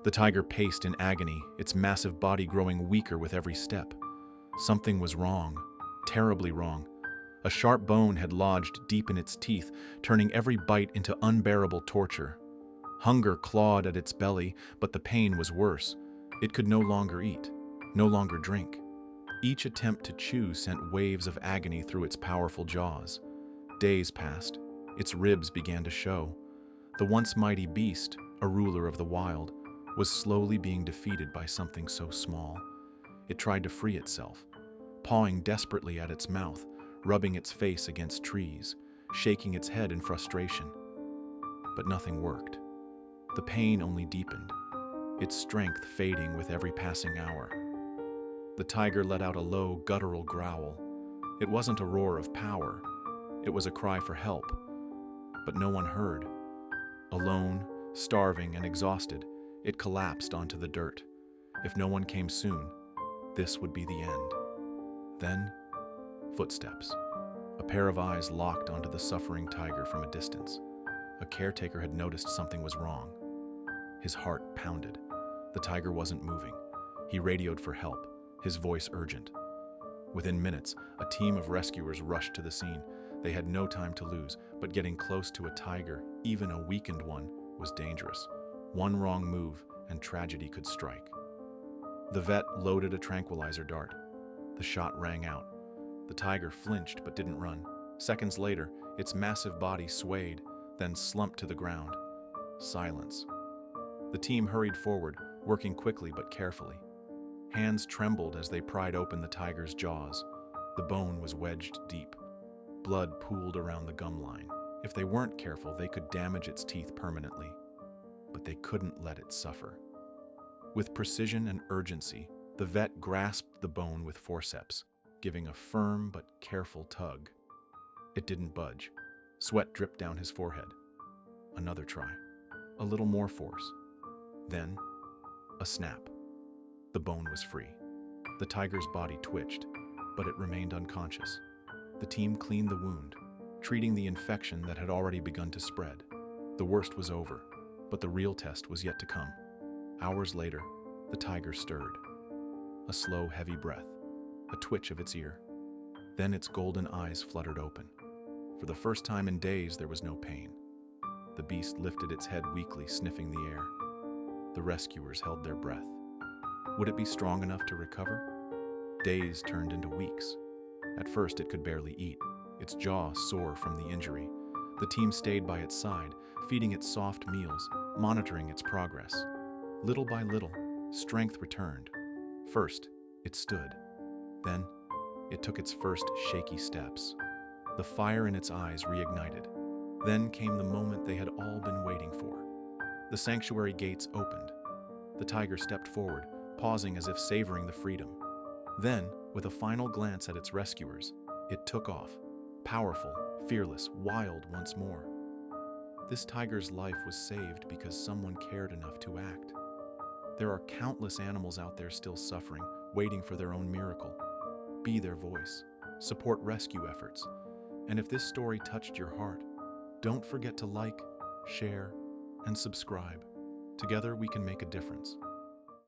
The tiger paced in agony, its massive body growing weaker with every step. Something was wrong, terribly wrong. A sharp bone had lodged deep in its teeth, turning every bite into unbearable torture. Hunger clawed at its belly, but the pain was worse. It could no longer eat, no longer drink. Each attempt to chew sent waves of agony through its powerful jaws. Days passed. Its ribs began to show. The once mighty beast, a ruler of the wild, was slowly being defeated by something so small. It tried to free itself, pawing desperately at its mouth, rubbing its face against trees, shaking its head in frustration. But nothing worked. The pain only deepened, its strength fading with every passing hour. The tiger let out a low, guttural growl. It wasn't a roar of power. It was a cry for help. But no one heard. Alone, starving, and exhausted, it collapsed onto the dirt. If no one came soon, this would be the end. Then, footsteps. A pair of eyes locked onto the suffering tiger from a distance. A caretaker had noticed something was wrong. His heart pounded. The tiger wasn't moving. He radioed for help, his voice urgent. Within minutes, a team of rescuers rushed to the scene. They had no time to lose, but getting close to a tiger, even a weakened one, was dangerous. One wrong move, and tragedy could strike. The vet loaded a tranquilizer dart. The shot rang out. The tiger flinched but didn't run. Seconds later, its massive body swayed, then slumped to the ground. Silence. The team hurried forward, working quickly but carefully. Hands trembled as they pried open the tiger's jaws. The bone was wedged deep. Blood pooled around the gum line. If they weren't careful, they could damage its teeth permanently. But they couldn't let it suffer. With precision and urgency, the vet grasped the bone with forceps, giving a firm but careful tug. It didn't budge. Sweat dripped down his forehead. Another try. A little more force. Then, a snap. The bone was free. The tiger's body twitched, but it remained unconscious. The team cleaned the wound, treating the infection that had already begun to spread. The worst was over, but the real test was yet to come. Hours later, the tiger stirred. A slow, heavy breath, a twitch of its ear. Then its golden eyes fluttered open. For the first time in days, there was no pain. The beast lifted its head weakly, sniffing the air. The rescuers held their breath. Would it be strong enough to recover? Days turned into weeks. At first, it could barely eat, its jaw sore from the injury. The team stayed by its side, feeding it soft meals, monitoring its progress. Little by little, strength returned. First, it stood. Then, it took its first shaky steps. The fire in its eyes reignited. Then came the moment they had all been waiting for. The sanctuary gates opened. The tiger stepped forward, pausing as if savoring the freedom. Then, with a final glance at its rescuers, it took off, powerful, fearless, wild once more. This tiger's life was saved because someone cared enough to act. There are countless animals out there still suffering, waiting for their own miracle. Be their voice. Support rescue efforts. And if this story touched your heart, don't forget to like, share, and subscribe. Together we can make a difference.